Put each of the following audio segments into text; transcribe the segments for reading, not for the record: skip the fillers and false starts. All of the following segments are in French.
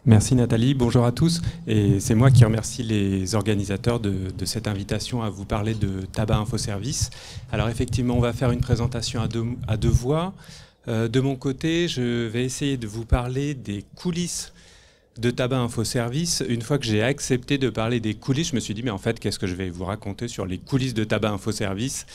Merci Nathalie, bonjour à tous. Et c'est moi qui remercie les organisateurs de cette invitation à vous parler de Tabac Info Service. Alors effectivement, on va faire une présentation à deux voix. De mon côté, je vais essayer de vous parler des coulisses de Tabac Info Service. Une fois que j'ai accepté de parler des coulisses, je me suis dit, mais en fait, qu'est-ce que je vais vous raconter sur les coulisses de Tabac Info Service?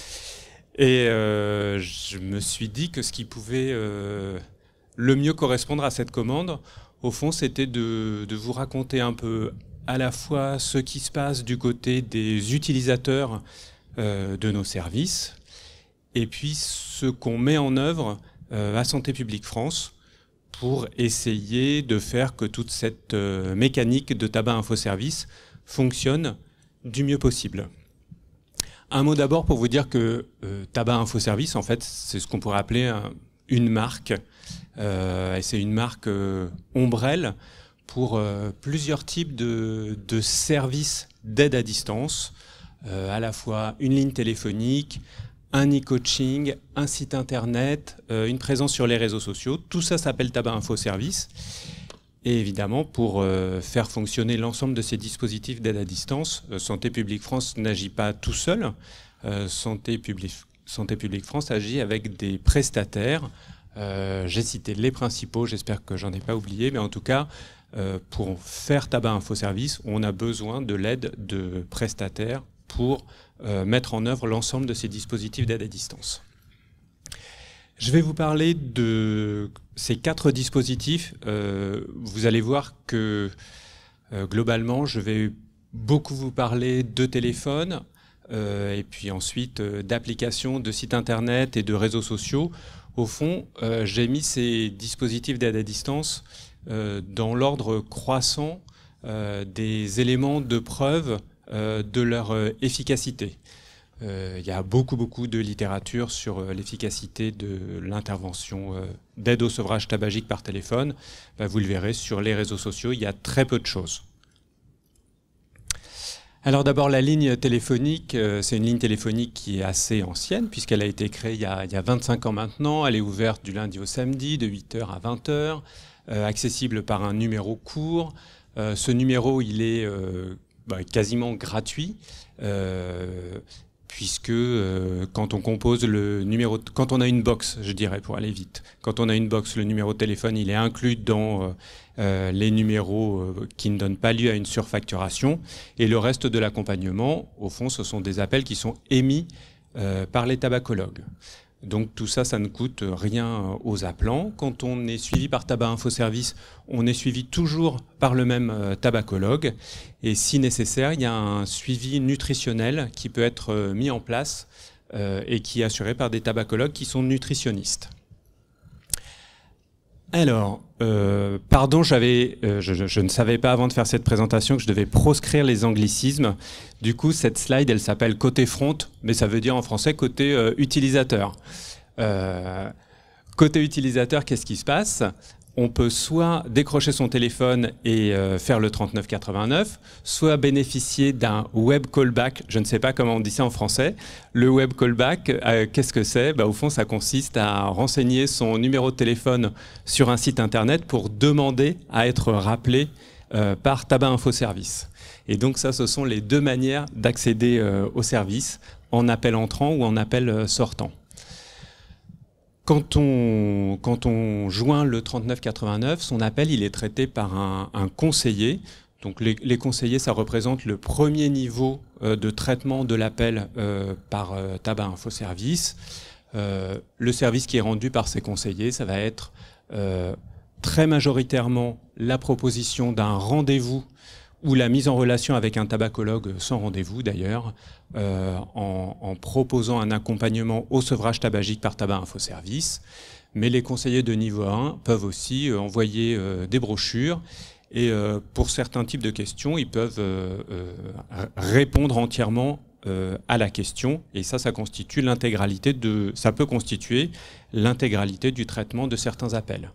Et je me suis dit que ce qui pouvait le mieux correspondre à cette commande, au fond, c'était de vous raconter un peu à la fois ce qui se passe du côté des utilisateurs de nos services et puis ce qu'on met en œuvre à Santé publique France pour essayer de faire que toute cette mécanique de Tabac Info Service fonctionne du mieux possible. Un mot d'abord pour vous dire que Tabac Info Service, en fait, c'est ce qu'on pourrait appeler une marque. Et c'est une marque ombrelle pour plusieurs types de services d'aide à distance, à la fois une ligne téléphonique, un e-coaching, un site internet, une présence sur les réseaux sociaux. Tout ça s'appelle Tabac Info Service. Et évidemment, pour faire fonctionner l'ensemble de ces dispositifs d'aide à distance, Santé publique France n'agit pas tout seul. Santé publique France agit avec des prestataires. J'ai cité les principaux, j'espère que j'en ai pas oublié, mais en tout cas, pour faire Tabac Info Service, on a besoin de l'aide de prestataires pour mettre en œuvre l'ensemble de ces dispositifs d'aide à distance. Je vais vous parler de ces 4 dispositifs. Vous allez voir que globalement, je vais beaucoup vous parler de téléphone, et puis ensuite d'applications, de sites internet et de réseaux sociaux. Au fond, j'ai mis ces dispositifs d'aide à distance dans l'ordre croissant des éléments de preuve de leur efficacité. Il y a beaucoup de littérature sur l'efficacité de l'intervention d'aide au sevrage tabagique par téléphone. Vous le verrez sur les réseaux sociaux, il y a très peu de choses. Alors d'abord, la ligne téléphonique, c'est une ligne téléphonique qui est assez ancienne puisqu'elle a été créée il y a 25 ans maintenant. Elle est ouverte du lundi au samedi de 8h à 20h, accessible par un numéro court. Ce numéro, il est quasiment gratuit puisque quand on compose le numéro, quand on a une box, je dirais pour aller vite, quand on a une box, le numéro de téléphone, il est inclus dans les numéros qui ne donnent pas lieu à une surfacturation. Et le reste de l'accompagnement, au fond, ce sont des appels qui sont émis par les tabacologues. Donc tout ça, ça ne coûte rien aux appelants. Quand on est suivi par Tabac Info Service, on est suivi toujours par le même tabacologue. Et si nécessaire, il y a un suivi nutritionnel qui peut être mis en place et qui est assuré par des tabacologues qui sont nutritionnistes. Alors, pardon, je ne savais pas avant de faire cette présentation que je devais proscrire les anglicismes. Du coup, cette slide, elle s'appelle côté front, mais ça veut dire en français côté utilisateur. Côté utilisateur, qu'est-ce qui se passe ? On peut soit décrocher son téléphone et faire le 3989, soit bénéficier d'un web callback. Je ne sais pas comment on dit ça en français. Le web callback, qu'est-ce que c'est ? Au fond, ça consiste à renseigner son numéro de téléphone sur un site internet pour demander à être rappelé par Tabac Info Service. Et donc ça, ce sont les deux manières d'accéder au service, en appel entrant ou en appel sortant. Quand on joint le 3989, son appel, il est traité par un conseiller. Donc les conseillers, ça représente le premier niveau de traitement de l'appel par Tabac Info Service. Le service qui est rendu par ces conseillers, ça va être très majoritairement la proposition d'un rendez-vous ou la mise en relation avec un tabacologue sans rendez-vous d'ailleurs, en proposant un accompagnement au sevrage tabagique par Tabac Info Service. Mais les conseillers de niveau 1 peuvent aussi envoyer des brochures et pour certains types de questions, ils peuvent répondre entièrement à la question et ça constitue l'intégralité ça peut constituer l'intégralité du traitement de certains appels.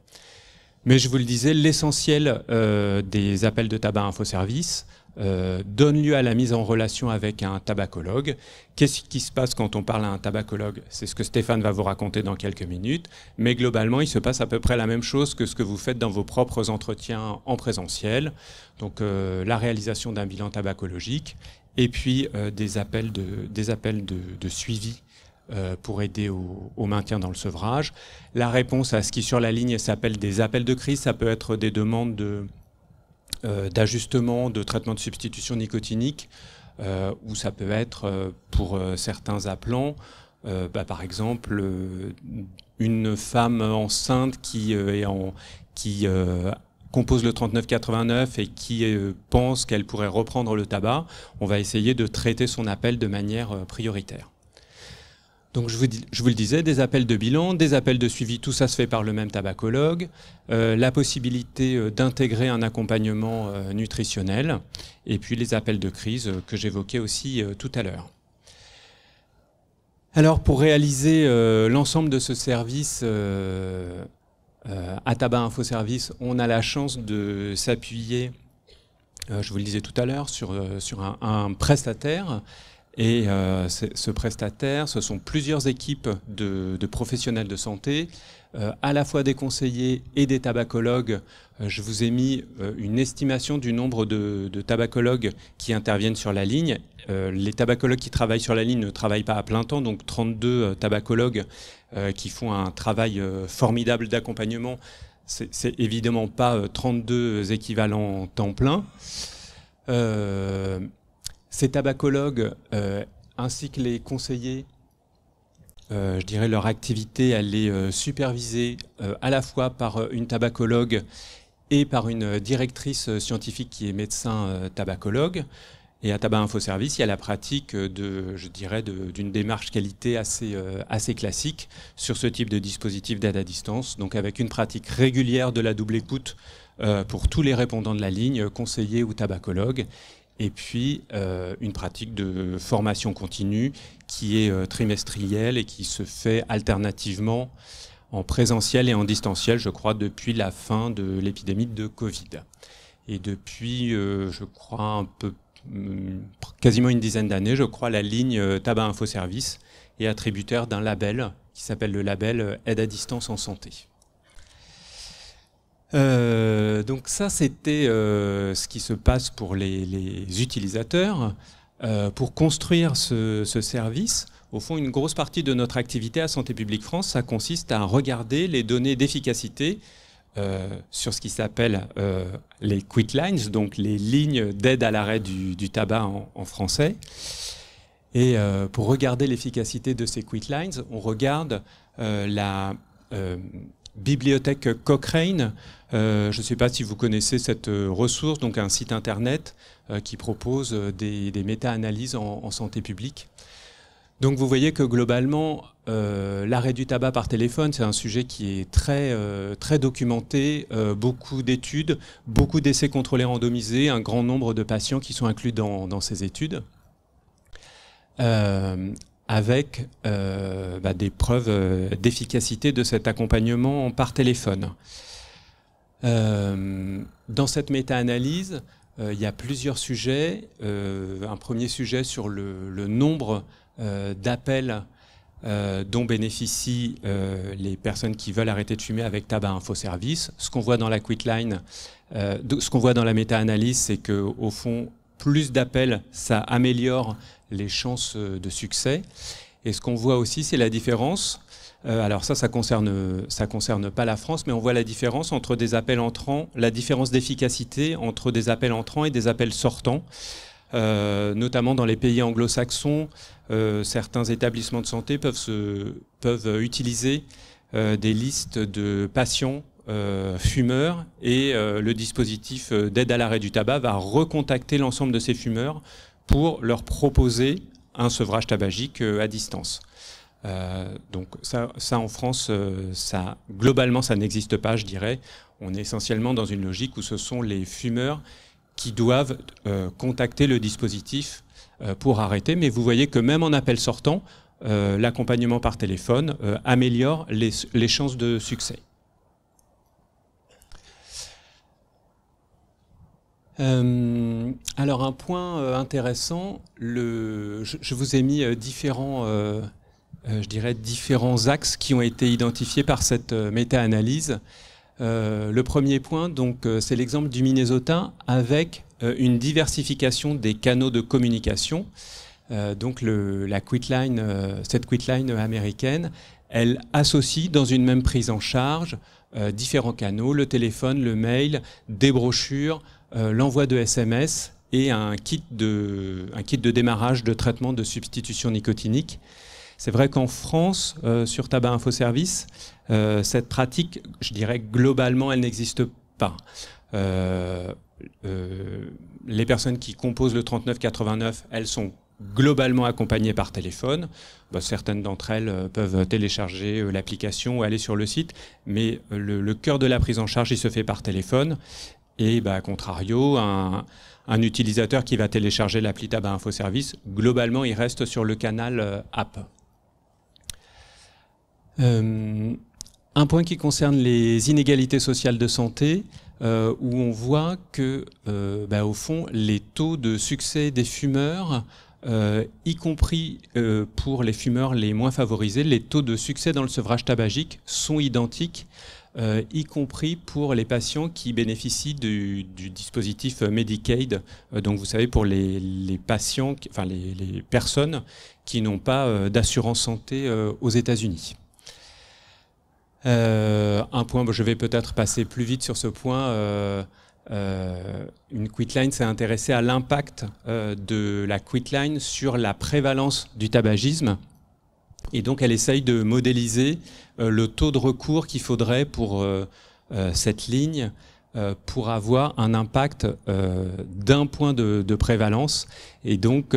Mais je vous le disais, l'essentiel des appels de Tabac Info Service donne lieu à la mise en relation avec un tabacologue. Qu'est-ce qui se passe quand on parle à un tabacologue? C'est ce que Stéphane va vous raconter dans quelques minutes, mais globalement, il se passe à peu près la même chose que ce que vous faites dans vos propres entretiens en présentiel. Donc la réalisation d'un bilan tabacologique et puis des appels de suivi pour aider au maintien dans le sevrage. La réponse à ce qui sur la ligne s'appelle des appels de crise, ça peut être des demandes d'ajustement, de traitement de substitution nicotinique, ou ça peut être pour certains appelants, par exemple une femme enceinte qui compose le 3989 et qui pense qu'elle pourrait reprendre le tabac. On va essayer de traiter son appel de manière prioritaire. Donc je vous le disais, des appels de bilan, des appels de suivi, tout ça se fait par le même tabacologue, la possibilité d'intégrer un accompagnement nutritionnel, et puis les appels de crise que j'évoquais aussi tout à l'heure. Alors pour réaliser l'ensemble de ce service à Tabac Info Service, on a la chance de s'appuyer, je vous le disais tout à l'heure, sur un prestataire. Et ce prestataire, ce sont plusieurs équipes de professionnels de santé, à la fois des conseillers et des tabacologues. Je vous ai mis une estimation du nombre de tabacologues qui interviennent sur la ligne. Les tabacologues qui travaillent sur la ligne ne travaillent pas à plein temps, donc 32 tabacologues qui font un travail formidable d'accompagnement. C'est évidemment pas 32 équivalents temps plein. Ces tabacologues, ainsi que les conseillers, je dirais leur activité, elle est supervisée à la fois par une tabacologue et par une directrice scientifique qui est médecin tabacologue. Et à Tabac Info Service, il y a la pratique d'une démarche qualité assez classique sur ce type de dispositif d'aide à distance, donc avec une pratique régulière de la double écoute pour tous les répondants de la ligne, conseillers ou tabacologues. Et puis une pratique de formation continue qui est trimestrielle et qui se fait alternativement en présentiel et en distanciel, je crois, depuis la fin de l'épidémie de Covid. Et depuis, je crois, quasiment une dizaine d'années, je crois, la ligne Tabac Info Service est attributaire d'un label qui s'appelle le label Aide à distance en santé. Donc ça, c'était ce qui se passe pour les utilisateurs. Pour construire ce service, au fond, une grosse partie de notre activité à Santé publique France, ça consiste à regarder les données d'efficacité sur ce qui s'appelle les quit lines, donc les lignes d'aide à l'arrêt du tabac en français. Et pour regarder l'efficacité de ces quit lines, on regarde la bibliothèque Cochrane. Je ne sais pas si vous connaissez cette ressource, donc un site internet qui propose des méta-analyses en santé publique. Donc vous voyez que globalement, l'arrêt du tabac par téléphone, c'est un sujet qui est très documenté, beaucoup d'études, beaucoup d'essais contrôlés randomisés, un grand nombre de patients qui sont inclus dans ces études. Avec des preuves d'efficacité de cet accompagnement par téléphone. Dans cette méta-analyse, il y a plusieurs sujets. Un premier sujet sur le nombre d'appels dont bénéficient les personnes qui veulent arrêter de fumer avec Tabac Info Service. Ce qu'on voit dans la quit line, ce qu'on voit dans la méta-analyse, c'est qu'au fond, plus d'appels, ça améliore les chances de succès. Et ce qu'on voit aussi, c'est la différence. Alors ça concerne pas la France, mais on voit la différence entre des appels entrants, la différence d'efficacité entre des appels entrants et des appels sortants. Notamment dans les pays anglo-saxons, certains établissements de santé peuvent utiliser des listes de patients fumeurs et le dispositif d'aide à l'arrêt du tabac va recontacter l'ensemble de ces fumeurs pour leur proposer un sevrage tabagique à distance. Donc ça en France, globalement ça n'existe pas, je dirais. On est essentiellement dans une logique où ce sont les fumeurs qui doivent contacter le dispositif pour arrêter. Mais vous voyez que même en appel sortant, l'accompagnement par téléphone améliore les chances de succès. Alors un point intéressant, je vous ai mis différents, je dirais différents axes qui ont été identifiés par cette méta-analyse. Le premier point, donc, c'est l'exemple du Minnesota avec une diversification des canaux de communication. Donc cette quitline américaine, elle associe dans une même prise en charge différents canaux, le téléphone, le mail, des brochures, l'envoi de SMS et un kit de démarrage de traitement de substitution nicotinique. C'est vrai qu'en France, sur Tabac Info Service, cette pratique, je dirais globalement, elle n'existe pas. Les personnes qui composent le 3989, elles sont globalement accompagnées par téléphone. Certaines d'entre elles peuvent télécharger l'application ou aller sur le site, mais le cœur de la prise en charge, il se fait par téléphone. Et à contrario, un utilisateur qui va télécharger l'appli Tabac Info Service, globalement, il reste sur le canal app. Un point qui concerne les inégalités sociales de santé, où on voit que, au fond, les taux de succès des fumeurs, y compris pour les fumeurs les moins favorisés, les taux de succès dans le sevrage tabagique sont identiques, y compris pour les patients qui bénéficient du dispositif Medicaid. Donc vous savez, pour les patients, enfin les personnes qui n'ont pas d'assurance santé aux États-Unis. Un point, je vais peut-être passer plus vite sur ce point. Une quitline s'est intéressée à l'impact de la quitline sur la prévalence du tabagisme. Et donc elle essaye de modéliser le taux de recours qu'il faudrait pour cette ligne pour avoir un impact d'un point de prévalence. Et donc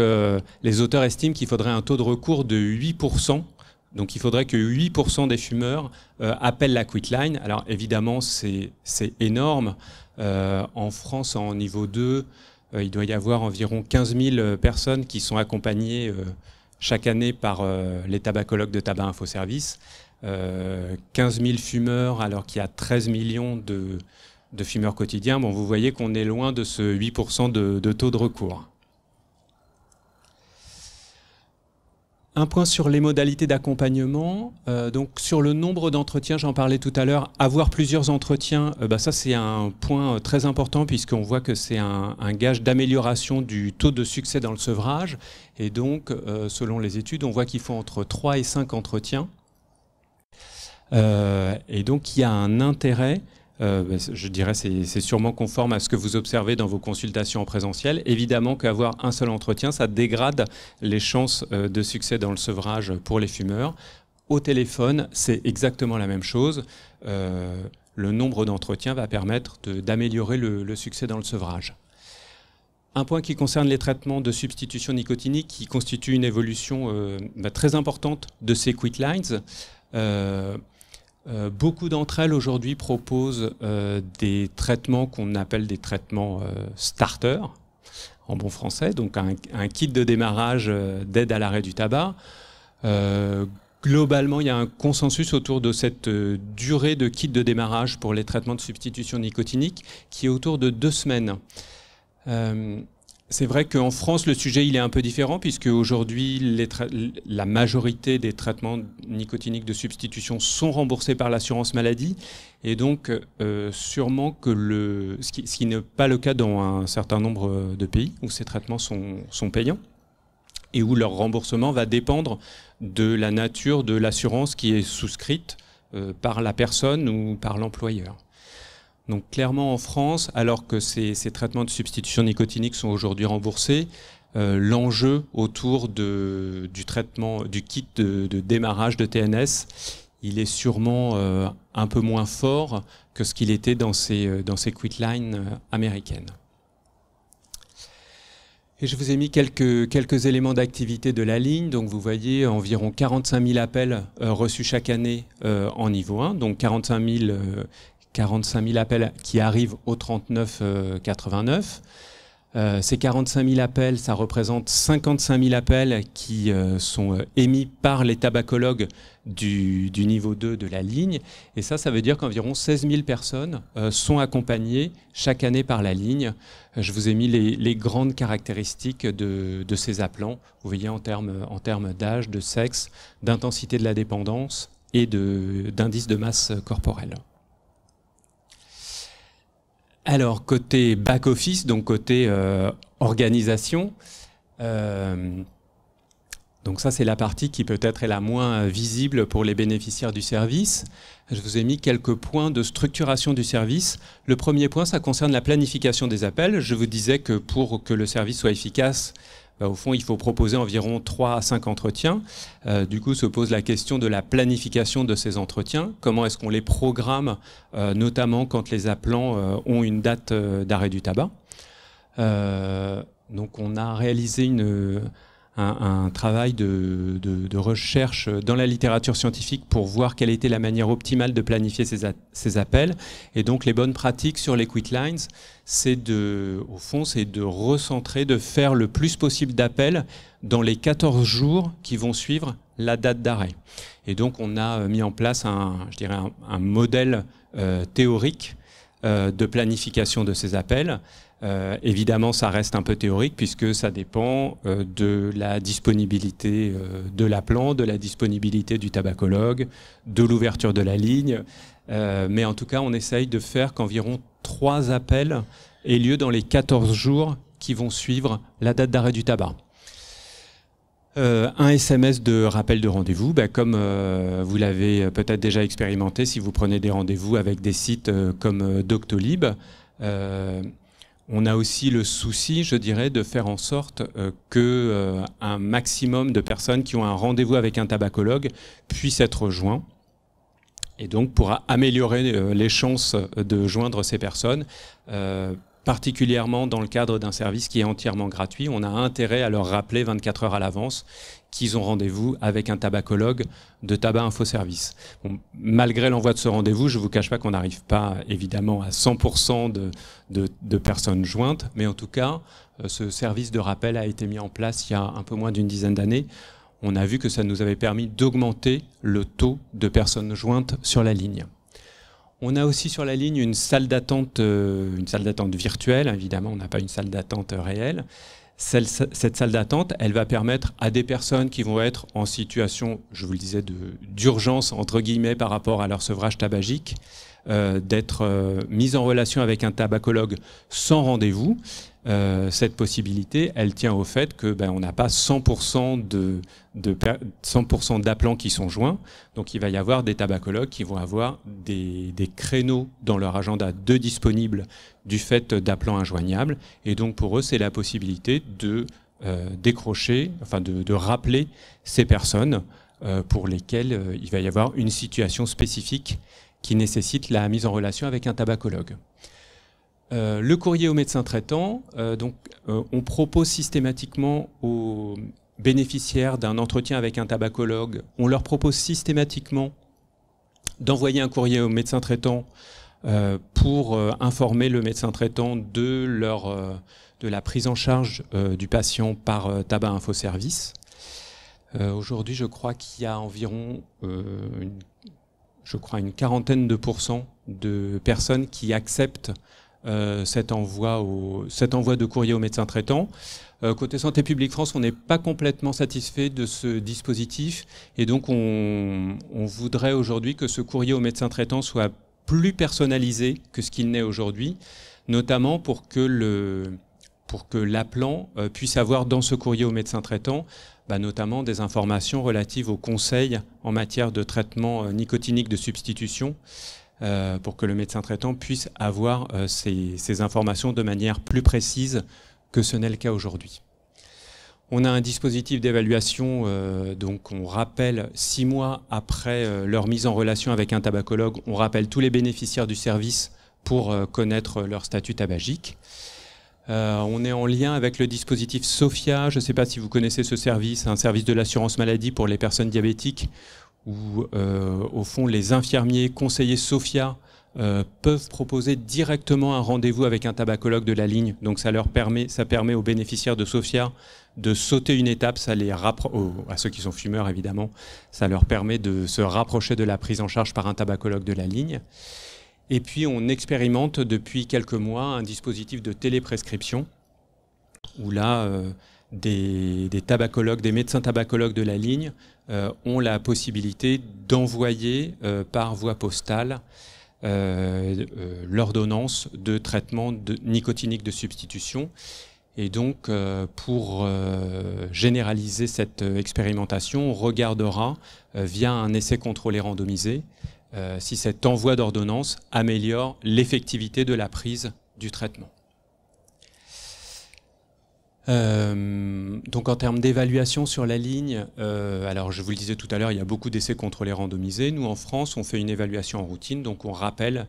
les auteurs estiment qu'il faudrait un taux de recours de 8%. Donc il faudrait que 8% des fumeurs appellent la quitline. Alors évidemment c'est énorme. En France, en niveau 2, il doit y avoir environ 15 000 personnes qui sont accompagnées chaque année par les tabacologues de Tabac Info Service. 15 000 fumeurs alors qu'il y a 13 millions de fumeurs quotidiens. Bon, vous voyez qu'on est loin de ce 8% de taux de recours. Un point sur les modalités d'accompagnement. Donc sur le nombre d'entretiens, j'en parlais tout à l'heure. Avoir plusieurs entretiens, ça c'est un point très important puisqu'on voit que c'est un gage d'amélioration du taux de succès dans le sevrage. Et donc, selon les études, on voit qu'il faut entre 3 et 5 entretiens. Et donc, il y a un intérêt. Je dirais que c'est sûrement conforme à ce que vous observez dans vos consultations en présentiel. Évidemment qu'avoir un seul entretien, ça dégrade les chances de succès dans le sevrage pour les fumeurs. Au téléphone, c'est exactement la même chose. Le nombre d'entretiens va permettre d'améliorer le succès dans le sevrage. Un point qui concerne les traitements de substitution nicotinique qui constitue une évolution très importante de ces quitlines. Beaucoup d'entre elles aujourd'hui proposent des traitements qu'on appelle des traitements starter, en bon français, donc un kit de démarrage d'aide à l'arrêt du tabac. Globalement, il y a un consensus autour de cette durée de kit de démarrage pour les traitements de substitution nicotinique qui est autour de 2 semaines. C'est vrai qu'en France, le sujet il est un peu différent puisque aujourd'hui, la majorité des traitements nicotiniques de substitution sont remboursés par l'assurance maladie. Et donc, sûrement que ce qui n'est pas le cas dans un certain nombre de pays où ces traitements sont payants et où leur remboursement va dépendre de la nature de l'assurance qui est souscrite par la personne ou par l'employeur. Donc clairement en France, alors que ces traitements de substitution nicotinique sont aujourd'hui remboursés, l'enjeu autour du kit de démarrage de TNS, il est sûrement un peu moins fort que ce qu'il était dans ces quitlines américaines. Et je vous ai mis quelques éléments d'activité de la ligne. Donc vous voyez environ 45 000 appels reçus chaque année en niveau 1, donc 45 000 appels qui arrivent au 3989. Ces 45 000 appels, ça représente 55 000 appels qui sont émis par les tabacologues du niveau 2 de la ligne. Et ça veut dire qu'environ 16 000 personnes sont accompagnées chaque année par la ligne. Je vous ai mis les grandes caractéristiques de ces appelants. Vous voyez en termes d'âge, de sexe, d'intensité de la dépendance et d'indice de masse corporelle. Alors, côté back-office, donc côté organisation, donc ça c'est la partie qui peut-être est la moins visible pour les bénéficiaires du service. Je vous ai mis quelques points de structuration du service. Le premier point, ça concerne la planification des appels. Je vous disais que pour que le service soit efficace, au fond, il faut proposer environ 3 à 5 entretiens. Du coup, se pose la question de la planification de ces entretiens. Comment est-ce qu'on les programme, notamment quand les appelants ont une date d'arrêt du tabac. Donc, on a réalisé un travail de recherche dans la littérature scientifique pour voir quelle était la manière optimale de planifier ces appels. Et donc, les bonnes pratiques sur les quick lines, au fond, c'est de recentrer, de faire le plus possible d'appels dans les 14 jours qui vont suivre la date d'arrêt. Et donc, on a mis en place un modèle théorique de planification de ces appels. Évidemment, ça reste un peu théorique puisque ça dépend de la disponibilité de l'appelant, de la disponibilité du tabacologue, de l'ouverture de la ligne. Mais en tout cas, on essaye de faire qu'environ 3 appels aient lieu dans les 14 jours qui vont suivre la date d'arrêt du tabac. Un SMS de rappel de rendez-vous, comme vous l'avez peut-être déjà expérimenté si vous prenez des rendez-vous avec des sites comme Doctolib. On a aussi le souci, je dirais, de faire en sorte qu'un maximum de personnes qui ont un rendez-vous avec un tabacologue puissent être joints. Et donc, pour améliorer les chances de joindre ces personnes, particulièrement dans le cadre d'un service qui est entièrement gratuit, on a intérêt à leur rappeler 24 heures à l'avance qu'ils ont rendez-vous avec un tabacologue de Tabac Info Service. Bon, malgré l'envoi de ce rendez-vous, je ne vous cache pas qu'on n'arrive pas évidemment à 100% de personnes jointes, mais en tout cas, ce service de rappel a été mis en place il y a un peu moins d'une dizaine d'années. On a vu que ça nous avait permis d'augmenter le taux de personnes jointes sur la ligne. On a aussi sur la ligne une salle d'attente virtuelle. Évidemment, on n'a pas une salle d'attente réelle. Cette salle d'attente, elle va permettre à des personnes qui vont être en situation, je vous le disais, d'urgence, entre guillemets, par rapport à leur sevrage tabagique, d'être mises en relation avec un tabacologue sans rendez-vous. Cette possibilité, elle tient au fait que on n'a pas 100% d'appelants qui sont joints. Donc il va y avoir des tabacologues qui vont avoir des créneaux dans leur agenda de disponibles du fait d'appelants injoignables. Et donc pour eux, c'est la possibilité de décrocher, enfin de rappeler ces personnes pour lesquelles il va y avoir une situation spécifique qui nécessite la mise en relation avec un tabacologue. Le courrier au médecin traitant, on propose systématiquement aux bénéficiaires d'un entretien avec un tabacologue, on leur propose systématiquement d'envoyer un courrier au médecin traitant pour informer le médecin traitant de la prise en charge du patient par Tabac Info Service. Aujourd'hui, je crois qu'il y a environ une quarantaine de % de personnes qui acceptent cet envoi de courrier au médecin traitant. Côté Santé publique France, on n'est pas complètement satisfait de ce dispositif et donc on voudrait aujourd'hui que ce courrier au médecin traitant soit plus personnalisé que ce qu'il n'est aujourd'hui, notamment pour que l'appelant puisse avoir dans ce courrier au médecin traitant notamment des informations relatives aux conseils en matière de traitement nicotinique de substitution, pour que le médecin traitant puisse avoir ces informations de manière plus précise que ce n'est le cas aujourd'hui. On a un dispositif d'évaluation, donc on rappelle 6 mois après leur mise en relation avec un tabacologue, on rappelle tous les bénéficiaires du service pour connaître leur statut tabagique. On est en lien avec le dispositif SOFIA, je ne sais pas si vous connaissez ce service, un service de l'assurance maladie pour les personnes diabétiques, où au fond les infirmiers conseillers SOFIA peuvent proposer directement un rendez-vous avec un tabacologue de la ligne. Donc ça permet aux bénéficiaires de Sophia de sauter une étape, à ceux qui sont fumeurs évidemment, ça leur permet de se rapprocher de la prise en charge par un tabacologue de la ligne. Et puis on expérimente depuis quelques mois un dispositif de téléprescription où là des tabacologues, des médecins tabacologues de la ligne ont la possibilité d'envoyer par voie postale l'ordonnance de traitement nicotinique de substitution. Et donc, pour généraliser cette expérimentation, on regardera via un essai contrôlé randomisé si cet envoi d'ordonnance améliore l'effectivité de la prise du traitement. Donc en termes d'évaluation sur la ligne, alors je vous le disais tout à l'heure, il y a beaucoup d'essais contrôlés randomisés. Nous en France, on fait une évaluation en routine, donc on rappelle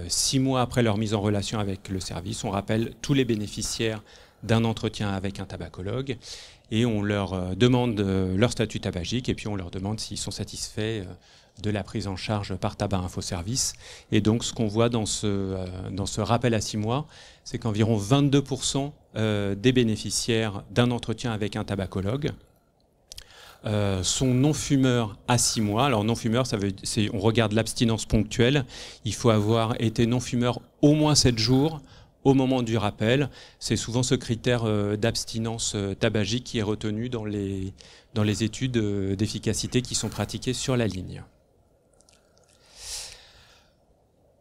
6 mois après leur mise en relation avec le service, on rappelle tous les bénéficiaires d'un entretien avec un tabacologue et on leur demande leur statut tabagique et puis on leur demande s'ils sont satisfaits de la prise en charge par Tabac Info Service. Et donc ce qu'on voit dans ce rappel à 6 mois, c'est qu'environ 22% des bénéficiaires d'un entretien avec un tabacologue sont non-fumeurs à 6 mois. Alors non-fumeur, on regarde l'abstinence ponctuelle. Il faut avoir été non-fumeur au moins 7 jours au moment du rappel. C'est souvent ce critère d'abstinence tabagique qui est retenu dans les études d'efficacité qui sont pratiquées sur la ligne.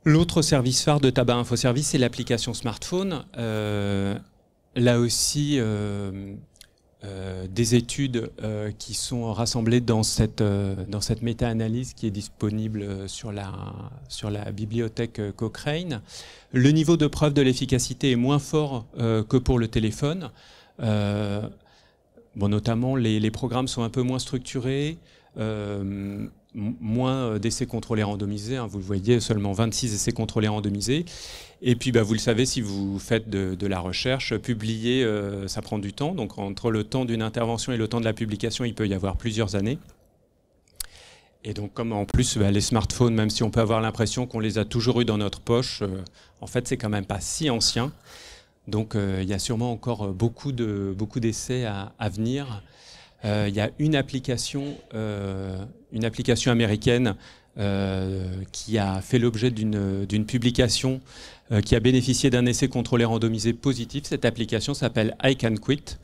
L'autre service phare de Tabac Info Service, c'est l'application smartphone. Là aussi, des études qui sont rassemblées dans cette méta-analyse qui est disponible sur la bibliothèque Cochrane. Le niveau de preuve de l'efficacité est moins fort que pour le téléphone. Notamment, les programmes sont un peu moins structurés, moins d'essais contrôlés randomisés. Hein, vous le voyez, seulement 26 essais contrôlés randomisés. Et puis, vous le savez, si vous faites de la recherche, publier, ça prend du temps. Donc, entre le temps d'une intervention et le temps de la publication, il peut y avoir plusieurs années. Et donc, comme en plus, les smartphones, même si on peut avoir l'impression qu'on les a toujours eus dans notre poche, en fait, c'est quand même pas si ancien. Donc, il y a sûrement encore beaucoup d'essais à venir. Il y a une application américaine qui a fait l'objet d'une publication qui a bénéficié d'un essai contrôlé randomisé positif. Cette application s'appelle I Can Quit,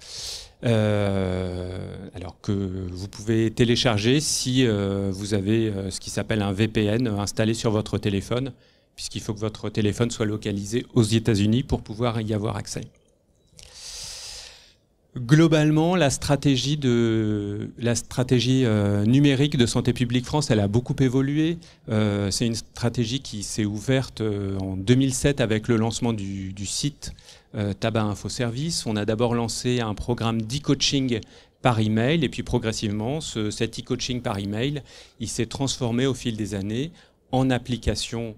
alors que vous pouvez télécharger si vous avez ce qui s'appelle un VPN installé sur votre téléphone, puisqu'il faut que votre téléphone soit localisé aux États-Unis pour pouvoir y avoir accès. Globalement, la stratégie numérique de Santé publique France, elle a beaucoup évolué. C'est une stratégie qui s'est ouverte en 2007 avec le lancement du site Tabac Info Service. On a d'abord lancé un programme d'e-coaching par email et puis progressivement, cet e-coaching par email, il s'est transformé au fil des années en application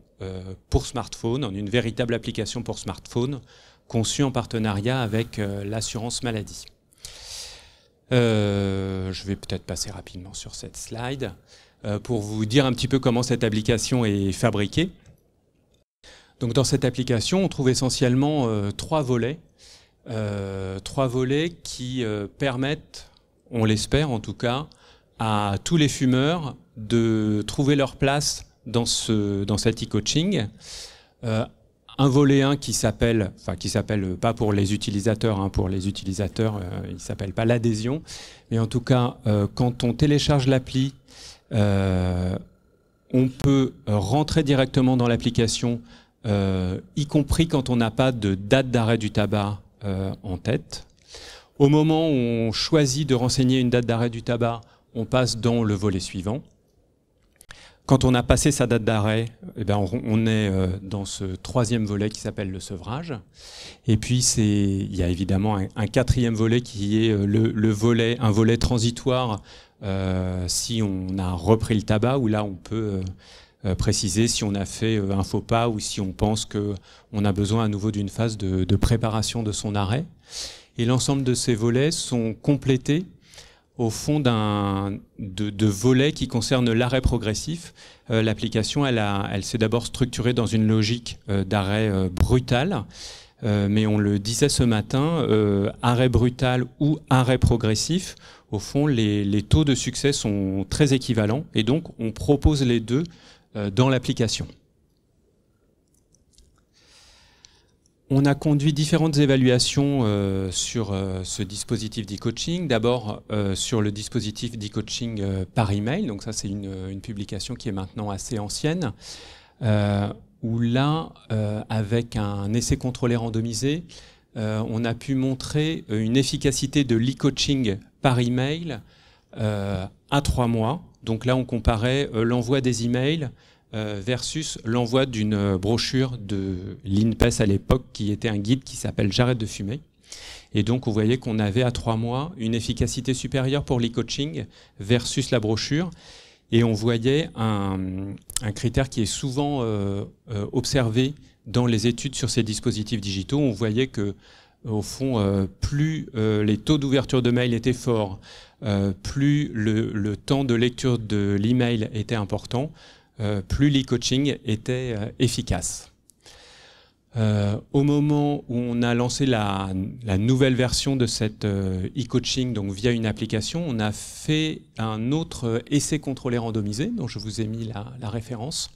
pour smartphone, en une véritable application pour smartphone, conçu en partenariat avec l'assurance maladie. Je vais peut-être passer rapidement sur cette slide pour vous dire un petit peu comment cette application est fabriquée. Donc dans cette application, on trouve essentiellement 3 volets. 3 volets qui permettent, on l'espère en tout cas, à tous les fumeurs de trouver leur place dans cet e-coaching. Un volet 1 qui s'appelle pas pour les utilisateurs, hein, pour les utilisateurs, il s'appelle pas l'adhésion, mais en tout cas, quand on télécharge l'appli, on peut rentrer directement dans l'application, y compris quand on n'a pas de date d'arrêt du tabac en tête. Au moment où on choisit de renseigner une date d'arrêt du tabac, on passe dans le volet suivant. Quand on a passé sa date d'arrêt, on est dans ce 3e volet qui s'appelle le sevrage. Et puis il y a évidemment un 4e volet qui est un volet transitoire si on a repris le tabac, où là on peut préciser si on a fait un faux pas ou si on pense qu'on a besoin à nouveau d'une phase de préparation de son arrêt. Et l'ensemble de ces volets sont complétés au fond de volets qui concernent l'arrêt progressif. L'application, elle s'est d'abord structurée dans une logique d'arrêt brutal, mais on le disait ce matin, arrêt brutal ou arrêt progressif, au fond, les taux de succès sont très équivalents, et donc on propose les deux dans l'application. On a conduit différentes évaluations sur ce dispositif d'e-coaching. D'abord sur le dispositif d'e-coaching par email. Donc ça, c'est une publication qui est maintenant assez ancienne. Où là, avec un essai contrôlé randomisé, on a pu montrer une efficacité de l'e-coaching par email à 3 mois. Donc là, on comparait l'envoi des emails versus l'envoi d'une brochure de l'INPES à l'époque, qui était un guide qui s'appelle « J'arrête de fumer ». Et donc, on voyait qu'on avait à 3 mois une efficacité supérieure pour l'e-coaching versus la brochure. Et on voyait un critère qui est souvent observé dans les études sur ces dispositifs digitaux. On voyait que, au fond, plus les taux d'ouverture de mail étaient forts, plus le temps de lecture de l'email était important, plus l'e-coaching était efficace. Au moment où on a lancé la nouvelle version de cet e-coaching, donc via une application, on a fait un autre essai contrôlé randomisé, dont je vous ai mis la référence.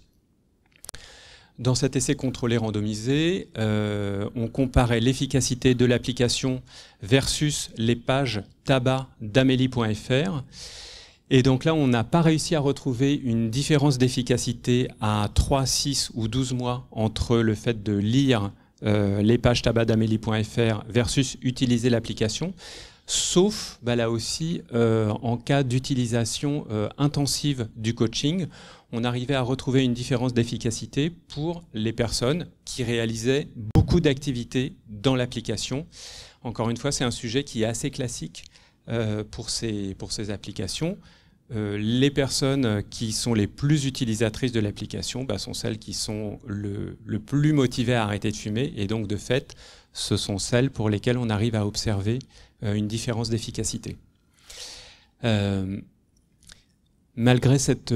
Dans cet essai contrôlé randomisé, on comparait l'efficacité de l'application versus les pages tabac d'Amélie.fr. Et donc là, on n'a pas réussi à retrouver une différence d'efficacité à 3, 6 ou 12 mois entre le fait de lire les pages tabac d'Amélie.fr versus utiliser l'application, sauf là aussi en cas d'utilisation intensive du coaching. On arrivait à retrouver une différence d'efficacité pour les personnes qui réalisaient beaucoup d'activités dans l'application. Encore une fois, c'est un sujet qui est assez classique pour ces applications. Les personnes qui sont les plus utilisatrices de l'application sont celles qui sont le plus motivées à arrêter de fumer, et donc de fait, ce sont celles pour lesquelles on arrive à observer une différence d'efficacité. Malgré cette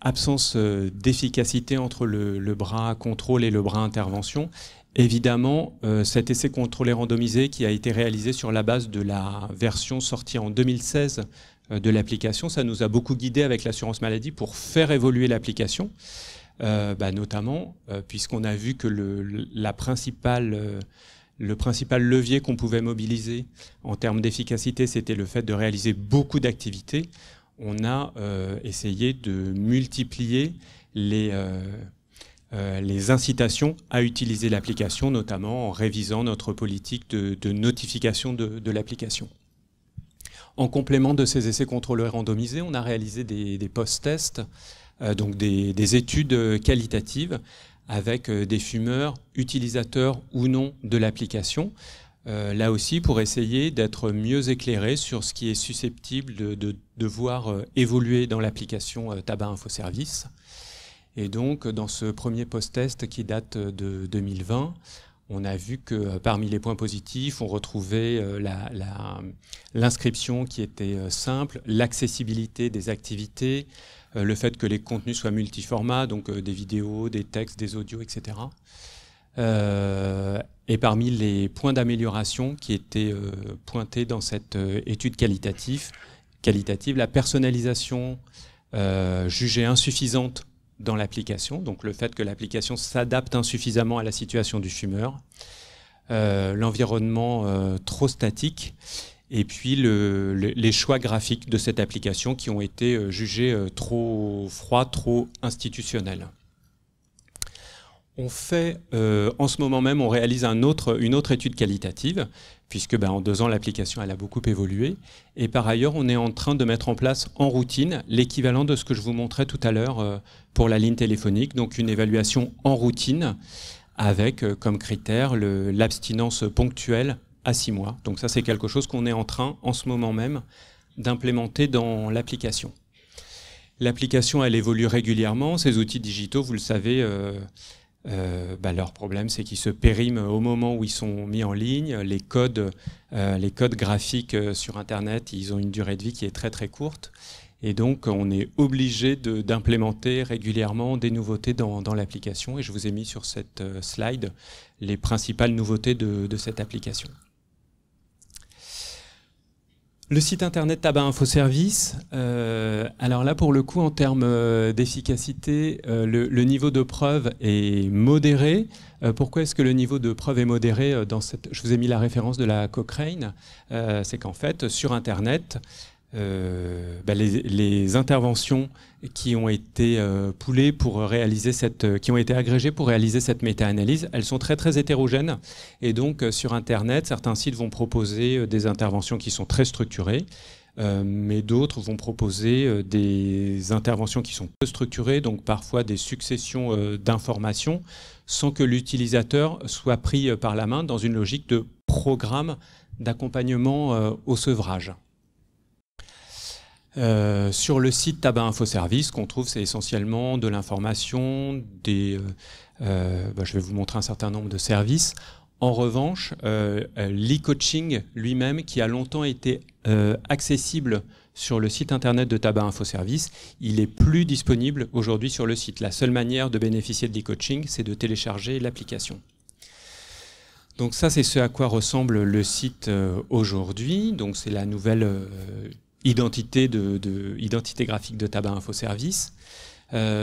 absence d'efficacité entre le bras contrôle et le bras intervention, évidemment, cet essai contrôlé randomisé qui a été réalisé sur la base de la version sortie en 2016 de l'application, ça nous a beaucoup guidé avec l'assurance maladie pour faire évoluer l'application, notamment puisqu'on a vu que le principal levier qu'on pouvait mobiliser en termes d'efficacité, c'était le fait de réaliser beaucoup d'activités. On a essayé de multiplier les incitations à utiliser l'application, notamment en révisant notre politique de notification de l'application. En complément de ces essais contrôlés randomisés, on a réalisé des post-tests, donc des études qualitatives avec des fumeurs, utilisateurs ou non de l'application, là aussi pour essayer d'être mieux éclairé sur ce qui est susceptible de voir évoluer dans l'application Tabac Info Service. Et donc, dans ce premier post-test qui date de 2020, on a vu que parmi les points positifs, on retrouvait l'inscription qui était simple, l'accessibilité des activités, le fait que les contenus soient multiformats, donc des vidéos, des textes, des audios, etc. Et parmi les points d'amélioration qui étaient pointés dans cette étude qualitative, la personnalisation jugée insuffisante dans l'application, donc le fait que l'application s'adapte insuffisamment à la situation du fumeur, l'environnement trop statique, et puis les choix graphiques de cette application qui ont été jugés trop froids, trop institutionnels. On fait, en ce moment même, on réalise une autre étude qualitative, puisque en 2 ans, l'application elle a beaucoup évolué. Et par ailleurs, on est en train de mettre en place en routine l'équivalent de ce que je vous montrais tout à l'heure pour la ligne téléphonique, donc une évaluation en routine avec comme critère l'abstinence ponctuelle à 6 mois. Donc ça, c'est quelque chose qu'on est en train, en ce moment même, d'implémenter dans l'application. L'application, elle évolue régulièrement. Ces outils digitaux, vous le savez, leur problème, c'est qu'ils se périment au moment où ils sont mis en ligne. Les codes graphiques sur Internet, ils ont une durée de vie qui est très très courte. Et donc, on est obligé d'implémenter régulièrement des nouveautés dans l'application. Et je vous ai mis sur cette slide les principales nouveautés de cette application. Le site internet Tabac Info Service, alors là pour le coup en termes d'efficacité, le niveau de preuve est modéré. Pourquoi est-ce que le niveau de preuve est modéré je vous ai mis la référence de la Cochrane, c'est qu'en fait sur internet, les interventions qui ont été poolées pour réaliser qui ont été agrégées pour réaliser cette méta-analyse, elles sont très très hétérogènes. Et donc sur Internet, certains sites vont proposer des interventions qui sont très structurées, mais d'autres vont proposer des interventions qui sont peu structurées, donc parfois des successions d'informations, sans que l'utilisateur soit pris par la main dans une logique de programme d'accompagnement au sevrage. Sur le site Tabac Info Service, qu'on trouve, c'est essentiellement de l'information, je vais vous montrer un certain nombre de services. En revanche, l'e-coaching lui-même, qui a longtemps été accessible sur le site internet de Tabac Info Service, il est plus disponible aujourd'hui sur le site. La seule manière de bénéficier de l'e-coaching, c'est de télécharger l'application. Donc ça, c'est ce à quoi ressemble le site aujourd'hui. Donc c'est la nouvelle identité graphique de Tabac Info Service.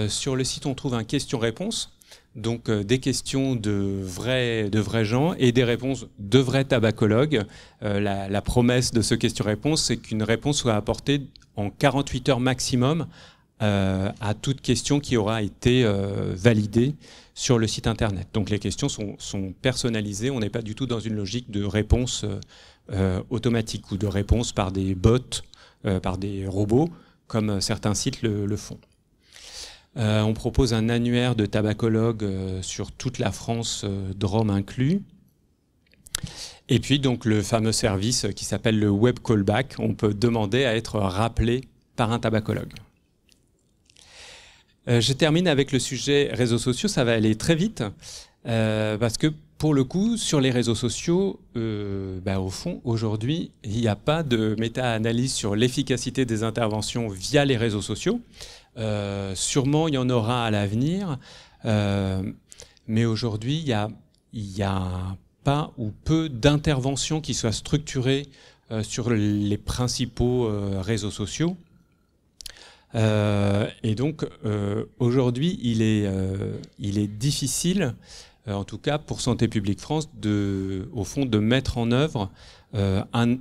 Sur le site, on trouve un question-réponse, donc des questions de vrais gens et des réponses de vrais tabacologues. La promesse de ce question-réponse, c'est qu'une réponse soit apportée en 48 heures maximum à toute question qui aura été validée sur le site internet. Donc les questions sont personnalisées, on n'est pas du tout dans une logique de réponse automatique ou de réponse par des bots, par des robots, comme certains sites le font. On propose un annuaire de tabacologues sur toute la France, Drôme inclus. Et puis donc le fameux service qui s'appelle le web callback, on peut demander à être rappelé par un tabacologue. Je termine avec le sujet réseaux sociaux, ça va aller très vite, parce que pour le coup, sur les réseaux sociaux, au fond, aujourd'hui, il n'y a pas de méta-analyse sur l'efficacité des interventions via les réseaux sociaux. Sûrement, il y en aura à l'avenir, mais aujourd'hui, il y a pas ou peu d'interventions qui soient structurées sur les principaux réseaux sociaux. Et donc, aujourd'hui, il est difficile, en tout cas pour Santé publique France, au fond, de mettre en œuvre un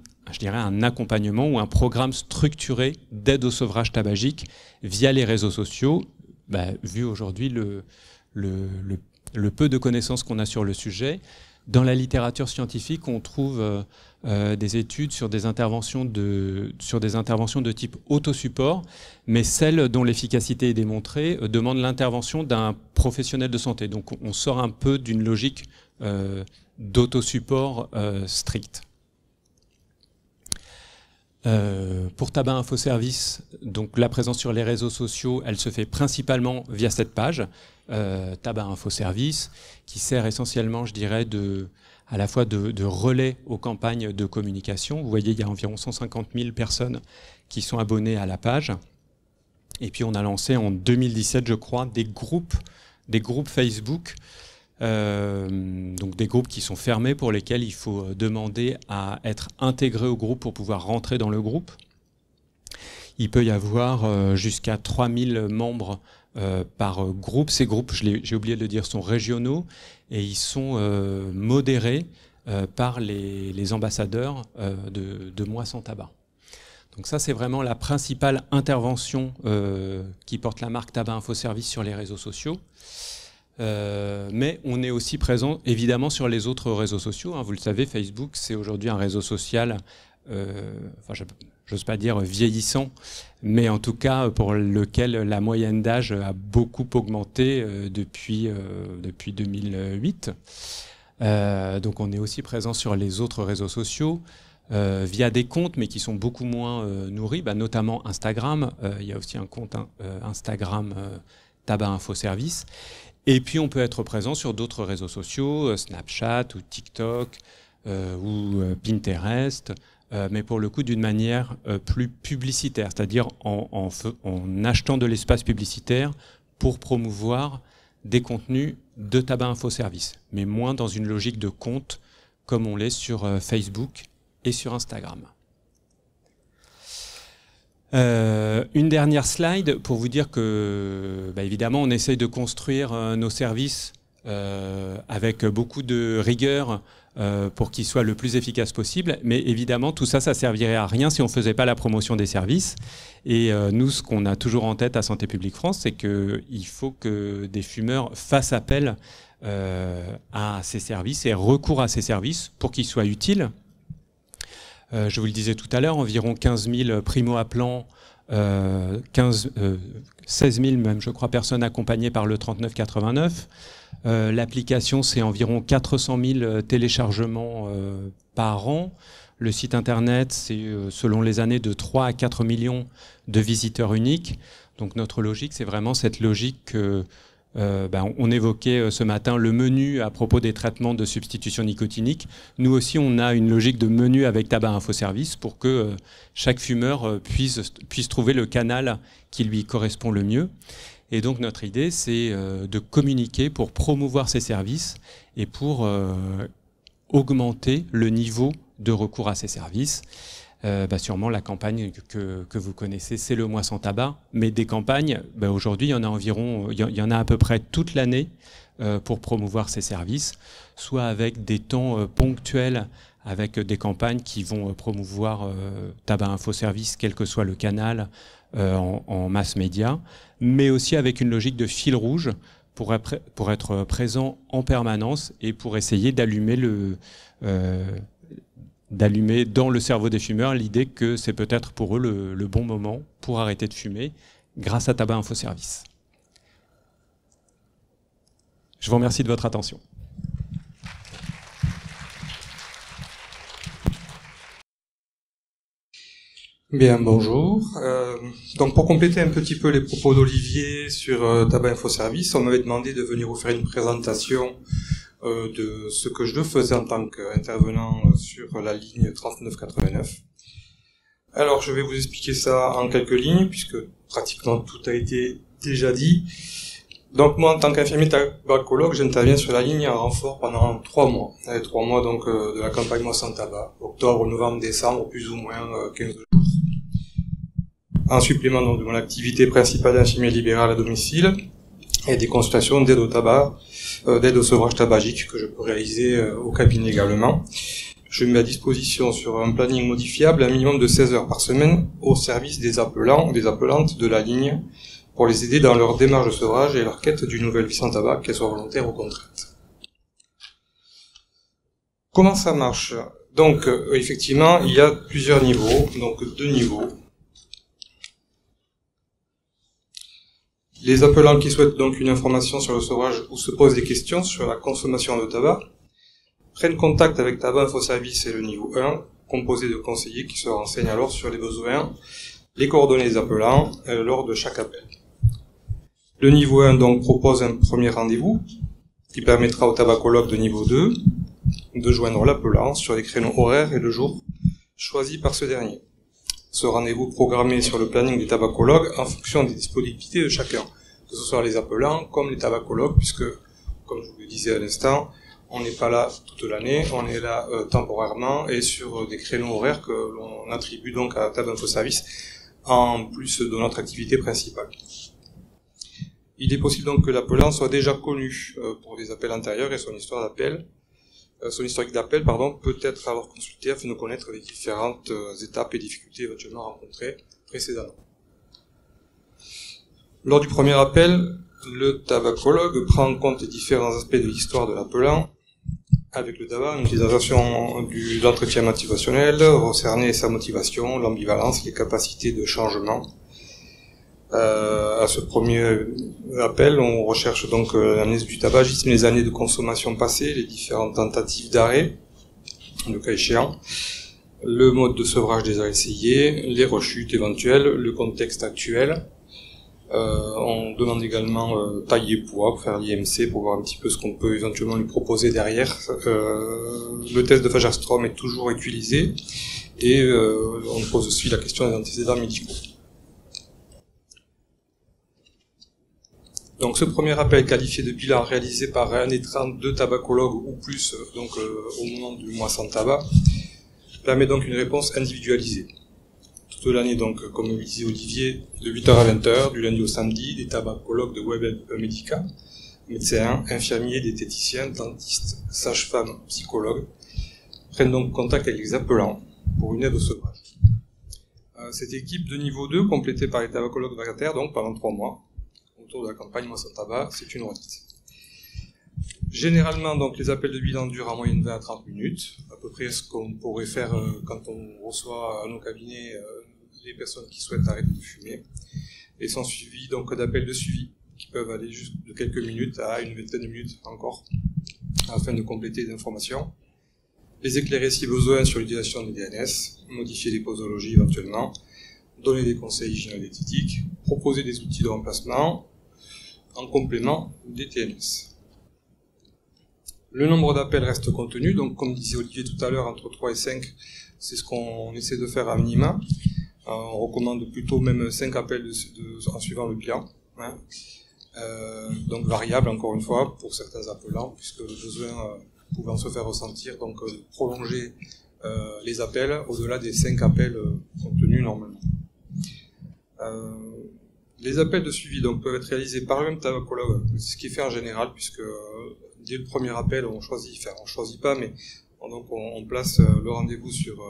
accompagnement ou un programme structuré d'aide au sevrage tabagique via les réseaux sociaux, vu aujourd'hui le peu de connaissances qu'on a sur le sujet. Dans la littérature scientifique, on trouve des études sur des interventions de type autosupport, mais celles dont l'efficacité est démontrée demandent l'intervention d'un professionnel de santé. Donc on sort un peu d'une logique d'autosupport strict. Pour Tabac Info Service, donc la présence sur les réseaux sociaux, elle se fait principalement via cette page, Tabac Info Service, qui sert essentiellement, je dirais, à la fois de relais aux campagnes de communication. Vous voyez, il y a environ 150 000 personnes qui sont abonnées à la page. Et puis on a lancé en 2017, je crois, des groupes Facebook, donc des groupes qui sont fermés pour lesquels il faut demander à être intégré au groupe pour pouvoir rentrer dans le groupe. Il peut y avoir jusqu'à 3000 membres par groupe. Ces groupes, j'ai oublié de le dire, sont régionaux et ils sont modérés par les ambassadeurs de Moi Sans Tabac. Donc ça, c'est vraiment la principale intervention qui porte la marque Tabac Info Service sur les réseaux sociaux. Mais on est aussi présent évidemment sur les autres réseaux sociaux. Vous le savez, Facebook, c'est aujourd'hui un réseau social, j'ose pas dire vieillissant, mais en tout cas pour lequel la moyenne d'âge a beaucoup augmenté depuis 2008. Donc on est aussi présent sur les autres réseaux sociaux via des comptes, mais qui sont beaucoup moins nourris, notamment Instagram. Il y a aussi un compte Instagram Tabac Info Service. Et puis on peut être présent sur d'autres réseaux sociaux, Snapchat ou TikTok ou Pinterest, mais pour le coup d'une manière plus publicitaire, c'est-à-dire en achetant de l'espace publicitaire pour promouvoir des contenus de Tabac Info Service, mais moins dans une logique de compte comme on l'est sur Facebook et sur Instagram. Une dernière slide pour vous dire que, évidemment, on essaye de construire nos services avec beaucoup de rigueur pour qu'ils soient le plus efficaces possible. Mais évidemment, tout ça, ça servirait à rien si on ne faisait pas la promotion des services. Et nous, ce qu'on a toujours en tête à Santé publique France, c'est qu'il faut que des fumeurs fassent appel à ces services et recourent à ces services pour qu'ils soient utiles. Je vous le disais tout à l'heure, environ 15 000 primo-appelants, 16 000 même, je crois, personnes accompagnées par le 3989. L'application, c'est environ 400 000 téléchargements par an. Le site internet, c'est selon les années de 3 à 4 millions de visiteurs uniques. Donc notre logique, c'est vraiment cette logique on évoquait ce matin le menu à propos des traitements de substitution nicotinique. Nous aussi, on a une logique de menu avec Tabac Info Service pour que chaque fumeur puisse trouver le canal qui lui correspond le mieux. Et donc notre idée, c'est de communiquer pour promouvoir ces services et pour augmenter le niveau de recours à ces services. Sûrement la campagne que vous connaissez, c'est le mois sans tabac, mais des campagnes, aujourd'hui il y en a environ, il y en a à peu près toute l'année pour promouvoir ces services, soit avec des temps ponctuels, avec des campagnes qui vont promouvoir Tabac Info Service, quel que soit le canal en mass média, mais aussi avec une logique de fil rouge pour être présent en permanence et pour essayer d'allumer dans le cerveau des fumeurs l'idée que c'est peut-être pour eux le bon moment pour arrêter de fumer grâce à Tabac Info Service. Je vous remercie de votre attention. Bien, bonjour. Donc pour compléter un petit peu les propos d'Olivier sur Tabac Info Service, on m'avait demandé de venir vous faire une présentation de ce que je faisais en tant qu'intervenant sur la ligne 3989. Alors je vais vous expliquer ça en quelques lignes puisque pratiquement tout a été déjà dit. Donc moi en tant qu'infirmier tabacologue, j'interviens sur la ligne en renfort pendant 3 mois. 3 mois donc de la campagne Mois sans tabac, octobre, novembre, décembre, plus ou moins 15 jours. En supplément donc de mon activité principale d'infirmier libéral à domicile et des consultations d'aide au tabac, d'aide au sevrage tabagique que je peux réaliser au cabinet également. Je mets à disposition sur un planning modifiable un minimum de 16 heures par semaine au service des appelants, des appelantes de la ligne pour les aider dans leur démarche de sevrage et leur quête d'une nouvelle vie sans tabac, qu'elle soit volontaire ou contrainte. Comment ça marche? Donc, effectivement, il y a plusieurs niveaux, donc 2 niveaux. Les appelants qui souhaitent donc une information sur le sevrage ou se posent des questions sur la consommation de tabac prennent contact avec Tabac Info Service et le niveau 1, composé de conseillers qui se renseignent alors sur les besoins, les coordonnées des appelants lors de chaque appel. Le niveau 1 donc propose un premier rendez-vous qui permettra au tabacologue de niveau 2 de joindre l'appelant sur les créneaux horaires et le jour choisi par ce dernier. Ce rendez-vous programmé sur le planning des tabacologues en fonction des disponibilités de chacun, que ce soit les appelants comme les tabacologues, puisque, comme je vous le disais à l'instant, on n'est pas là toute l'année, on est là temporairement et sur des créneaux horaires que l'on attribue donc à Tabac Info Service en plus de notre activité principale. Il est possible donc que l'appelant soit déjà connu pour des appels antérieurs et son historique d'appel, peut être alors consulté afin de connaître les différentes étapes et difficultés éventuellement rencontrées précédemment. Lors du premier appel, le tabacologue prend en compte les différents aspects de l'histoire de l'appelant avec le tabac, une utilisation de l'entretien motivationnel, recerner sa motivation, l'ambivalence, les capacités de changement. À ce premier appel, on recherche donc l'amnésie du tabagisme, les années de consommation passées, les différentes tentatives d'arrêt, le cas échéant, le mode de sevrage déjà essayé, les rechutes éventuelles, le contexte actuel, On demande également taille et poids pour faire l'IMC, pour voir un petit peu ce qu'on peut éventuellement lui proposer derrière. Le test de Fagerstrom est toujours utilisé et on pose aussi la question des antécédents médicaux. Donc ce premier appel qualifié de bilan réalisé par un des 32 tabacologues ou plus au moment du mois sans tabac permet donc une réponse individualisée. Toute l'année, donc, comme le disait Olivier, de 8h à 20h, du lundi au samedi, des tabacologues de WebMedica, médecins, infirmiers, diététiciens, dentistes, sages-femmes, psychologues, prennent donc contact avec les appelants pour une aide au sevrage. Cette équipe de niveau 2, complétée par les tabacologues vacataires, donc pendant 3 mois, autour de la campagne Mois sans tabac, c'est une redite. Généralement, donc, les appels de bilan durent en moyenne 20 à 30 minutes, à peu près ce qu'on pourrait faire quand on reçoit à nos cabinets les personnes qui souhaitent arrêter de fumer, et sont suivis donc d'appels de suivi qui peuvent aller juste de quelques minutes à une vingtaine de minutes encore, afin de compléter les informations, les éclairer si besoin sur l'utilisation des DNS, modifier les posologies éventuellement, donner des conseils hygiéno-diététiques, proposer des outils de remplacement en complément des TNS. Le nombre d'appels reste contenu, donc comme disait Olivier tout à l'heure, entre 3 et 5, c'est ce qu'on essaie de faire à minima. On recommande plutôt même 5 appels en suivant le bilan. Donc variable encore une fois pour certains appelants, puisque le besoin pouvant se faire ressentir, donc prolonger les appels au-delà des 5 appels contenus normalement. Les appels de suivi donc, peuvent être réalisés par le même tabacologue, c'est ce qui est fait en général, puisque dès le premier appel, on choisit pas, mais on place le rendez-vous sur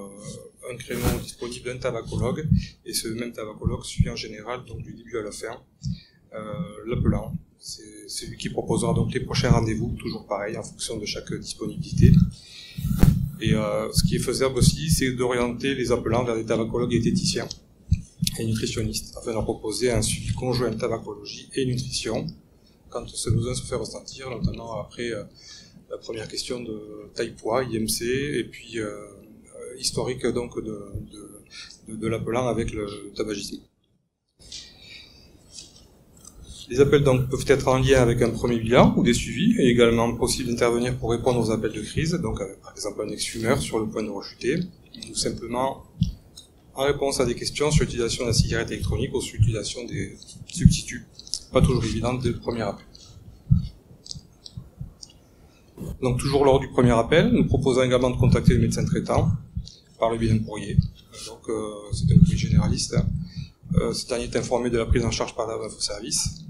un créneau disponible d'un tabacologue, et ce même tabacologue suit en général, donc du début à la fin, l'appelant. C'est lui qui proposera donc les prochains rendez-vous, toujours pareil, en fonction de chaque disponibilité. Et ce qui est faisable aussi, c'est d'orienter les appelants vers des tabacologues et diététiciens et nutritionnistes, afin de leur proposer un suivi conjoint tabacologie et nutrition, quand ce besoin se fait ressentir, notamment après la première question de taille-poids, IMC, et puis historique donc de l'appelant avec le tabagisme. Les appels donc peuvent être en lien avec un premier bilan ou des suivis, et également possible d'intervenir pour répondre aux appels de crise, donc avec, par exemple un ex-fumeur sur le point de rechuter, ou simplement en réponse à des questions sur l'utilisation de la cigarette électronique ou sur l'utilisation des substituts, pas toujours évidente dès le premier appel. Donc toujours lors du premier appel, nous proposons également de contacter le médecin traitant par le biais d'un courrier. Donc c'est un courrier généraliste. Ce dernier est informé de la prise en charge par la infoservice.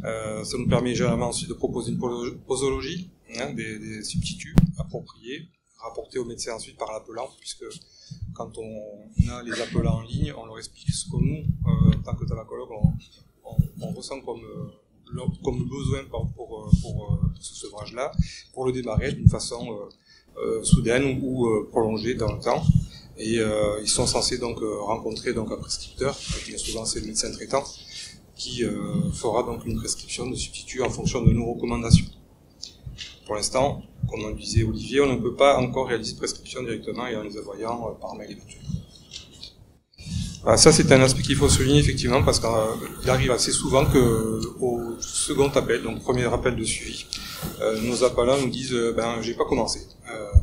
Ça nous permet généralement ensuite de proposer une posologie, des substituts appropriés, rapportés au médecin ensuite par l'appelant, puisque quand on a les appelants en ligne, on leur explique ce que nous, en tant que tabacologue, on ressent comme besoin pour ce sevrage-là, pour le démarrer d'une façon soudaine ou prolongée dans le temps. Et ils sont censés donc rencontrer donc un prescripteur, bien souvent c'est le médecin traitant, qui fera donc une prescription de substituts en fonction de nos recommandations. Pour l'instant, comme on le disait Olivier, on ne peut pas encore réaliser de prescription directement et en les envoyant par mail éventuellement. Voilà, ça c'est un aspect qu'il faut souligner effectivement, parce qu'il arrive assez souvent qu'au second appel, donc premier appel de suivi, nos appelants nous disent j'ai pas commencé.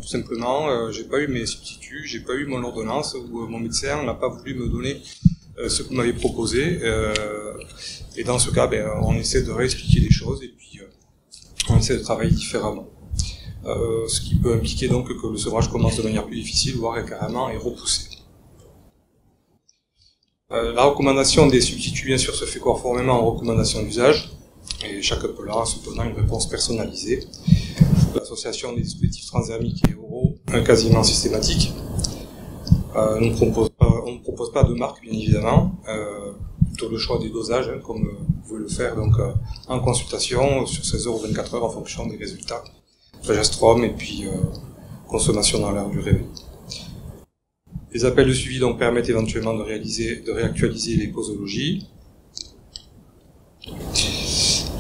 Tout simplement, j'ai pas eu mes substituts, j'ai pas eu mon ordonnance, ou mon médecin n'a pas voulu me donner ce que vous m'avez proposé. Et dans ce cas, on essaie de réexpliquer les choses et puis on essaie de travailler différemment. Ce qui peut impliquer donc que le sevrage commence de manière plus difficile, voire carrément est repoussé. La recommandation des substituts, bien sûr, se fait conformément aux recommandations d'usage, et chaque appelant a cependant une réponse personnalisée. L'association des dispositifs transdermiques et oraux, quasiment systématique. On ne propose pas de marque, bien évidemment, plutôt le choix des dosages, comme vous pouvez le faire donc, en consultation sur 16 heures ou 24 heures en fonction des résultats. Fagerstrom et puis consommation dans l'heure du réveil. Les appels de suivi donc permettent éventuellement de réactualiser les posologies.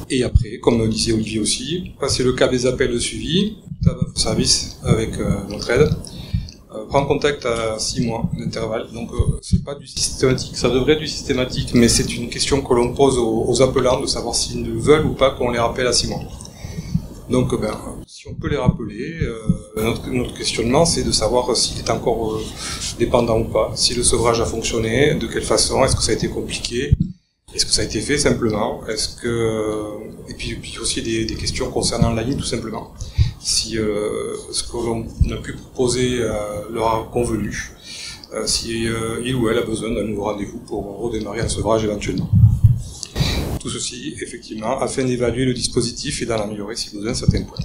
Et après, comme disait Olivier aussi, passer le cap des appels de suivi, service avec notre aide, prend contact à 6 mois d'intervalle. Donc c'est pas du systématique, ça devrait être du systématique, mais c'est une question que l'on pose aux appelants de savoir s'ils ne veulent ou pas qu'on les rappelle à 6 mois. Donc si on peut les rappeler, notre questionnement c'est de savoir s'il est encore dépendant ou pas, si le sevrage a fonctionné, de quelle façon, est-ce que ça a été compliqué, est-ce que ça a été fait simplement, et puis aussi des questions concernant l'AI tout simplement. Si ce que l'on a pu proposer leur a convenu, si il ou elle a besoin d'un nouveau rendez-vous pour redémarrer un sevrage éventuellement. Tout ceci, effectivement, afin d'évaluer le dispositif et d'en améliorer si besoin certains points.